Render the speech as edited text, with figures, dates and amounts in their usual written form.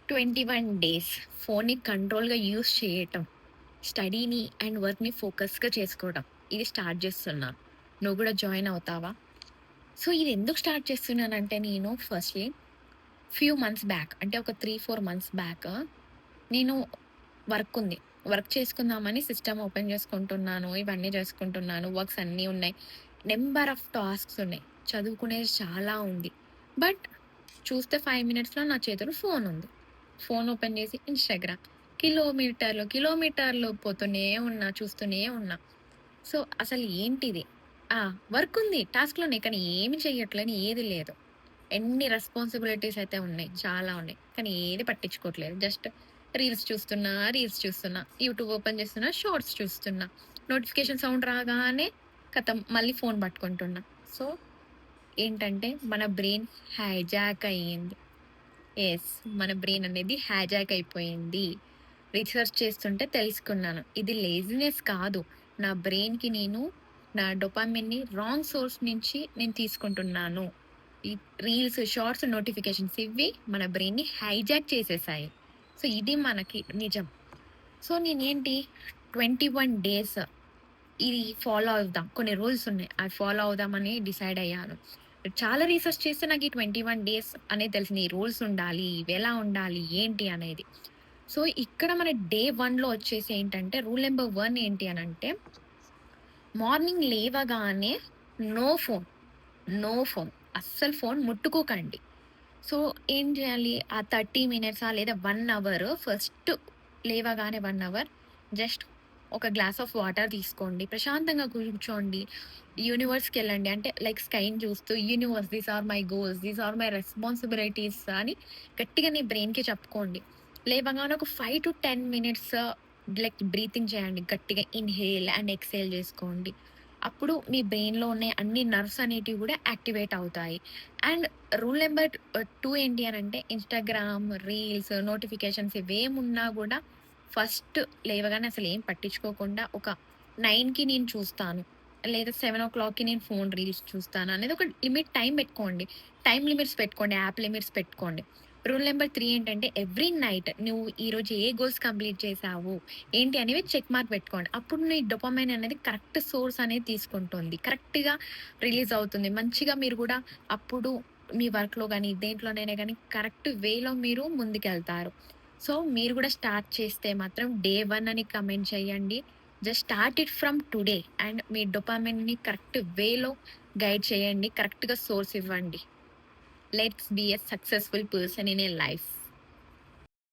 21 days ఫోన్‌ని కంట్రోల్‌గా use చేయటం. స్టడీని and వర్క్‌ని ఫోకస్‌గా చేసుకోవడం. ఇది స్టార్ట్ చేస్తున్నాను. నువ్వు గూడా జాయిన్ అవుతావా? సో, ఇది ఎందుకు స్టార్ట్ చేస్తున్నానంటే నేను ఫస్ట్‌లీ ఫ్యూ మంత్స్ బ్యాక్ అంటే ఒక 3, 4 మంత్స్ బ్యాక్ నేను వర్క్ ఉంది. వర్క్ చేసుకుందామని సిస్టమ్ ఓపెన్ చేసుకుంటున్నాను. ఇవన్నీ చేసుకుంటున్నాను. వర్క్స్ అన్నీ ఉన్నాయి. నంబర్ ఆఫ్ టాస్క్స్ ఉన్నాయి. చదువుకునేది చాలా ఉంది. బట్ చూస్తే 5 మినిట్స్‌లో నా చేతిలో ఫోన్ ఉంది. ఫోన్ ఓపెన్ చేసి ఇన్‌స్టాగ్రామ్. కిలోమీటర్లు పోతూనే ఉన్నా, చూస్తూనే ఉన్నా. సో, అసలు ఏంటిది? ఆ! వర్క్ ఉంది. టాస్క్‌లున్నాయి. కానీ ఏమి చెయ్యట్లేను. ఏది లేదు. ఎన్ని రెస్పాన్సిబిలిటీస్ అయితే ఉన్నాయి. చాలా ఉన్నాయి. కానీ ఏది పట్టించుకోవట్లేదు. జస్ట్ రీల్స్ చూస్తున్నా. యూట్యూబ్ ఓపెన్ చేస్తున్నా, షార్ట్స్ చూస్తున్నా. నోటిఫికేషన్ సౌండ్ రాగానే ఖతం మళ్ళీ ఫోన్ పట్టుకుంటున్నా. సో, ఏంటంటే మన బ్రెయిన్ హైజాక్ అయ్యింది. యెస్. మన బ్రెయిన్ అనేది హైజాక్ అయిపోయింది. రీసెర్చ్ చేస్తుంటే తెలుసుకున్నాను. ఇది లేజినెస్ కాదు. నా బ్రెయిన్‌కి నా డోపామైన్‌ని రాంగ్ సోర్స్ నుంచి నేను తీసుకుంటున్నాను. ఈ రీల్స్, షార్ట్స్, నోటిఫికేషన్స్ ఇవి మన బ్రెయిన్‌ని హైజాక్ చేసేసాయి. సో, ఇది మనకి నిజం. సో, నేనేంటి 21 డేస్ ఇది ఫాలో అవుదాం. కొన్ని రూల్స్ ఉన్నాయి. అవి ఫాలో అవుదామని డిసైడ్ అయ్యాను. చాలా రీసెర్చ్ చేస్తే నాకు ఈ 21 డేస్ అనేది తెలిసింది. ఈ రూల్స్ ఉండాలి. ఇవెలా ఉండాలి? ఏంటి అనేది. సో, ఇక్కడ మన డే 1లో వచ్చేసి ఏంటంటే రూల్ నంబర్ 1 ఏంటి అనంటే మార్నింగ్ లేవగానే నో ఫోన్. No phone. అస్సలు ఫోన్ ముట్టుకోకండి. సో, ఏం చేయాలి? ఆ 30 మినిట్సా లేదా 1 అవర్ ఫస్ట్ లేవగానే 1 అవర్ జస్ట్ ఒక గ్లాస్ ఆఫ్ వాటర్ తీసుకోండి. ప్రశాంతంగా కూర్చోండి. యూనివర్స్‌కెళ్ళండి. అంటే లైక్ స్కైని చూస్తూ universe these are my goals. These are my responsibilities అని గట్టిగా నీ బ్రెయిన్‌కి చెప్పుకోండి. లేవగానే ఒక 5-10 మినిట్స్ లైక్ బ్రీతింగ్ చేయండి. గట్టిగా ఇన్‌హేల్ అండ్ ఎక్స్‌హేల్ చేసుకోండి. అప్పుడు మీ బ్రెయిన్‌లో ఉన్న అన్ని నర్వ్స్ అనేటివి కూడా యాక్టివేట్ అవుతాయి. అండ్ రూల్ నంబర్ 2 ఏంటి అనంటే ఇన్‌స్టాగ్రామ్, రీల్స్, నోటిఫికేషన్స్ ఇవేమున్నా గూడా ఫస్ట్ లేవగానే అసలేం పట్టించుకోకుండా ఒక 9కి నేను చూస్తాను. లేదా 7:00కి నేను ఫోను రీల్స్ చూస్తాను అనేది ఒక లిమిట్ టైమ్ పెట్టుకోండి. టైమ్ లిమిట్స్ పెట్టుకోండి. యాప్ లిమిట్స్ పెట్టుకోండి. రూల్ నంబర్ 3 ఏంటంటే ఎవ్రీ నైట్ నువ్వు ఈరోజు ఏ గోల్స్ కంప్లీట్ చేశావు? ఏంటి అనేవి చెక్ మార్క్ పెట్టుకోండి. అప్పుడు నీ డోపమైన్ అనేది కరెక్ట్ సోర్స్ అనేది తీసుకుంటుంది. కరెక్ట్‌గా రిలీజ్ అవుతుంది. మంచిగా మీరు గూడా అప్పుడు మీ వర్క్‌లో గాని, దేంట్లోనైనా గాని కరెక్ట్ వేలో మీరు ముందుకెళ్తారు. సో, మీరు గూడా స్టార్ట్ చేస్తే మాత్రం డే 1 అని కమెంట్ చేయండి. Just start it from today and మీ డోపామైన్‌ని కరెక్ట్ వేలో గైడ్ చేయండి. కరెక్ట్‌గా సోర్స్ ఇవ్వండి. Let's be a successful person in a life.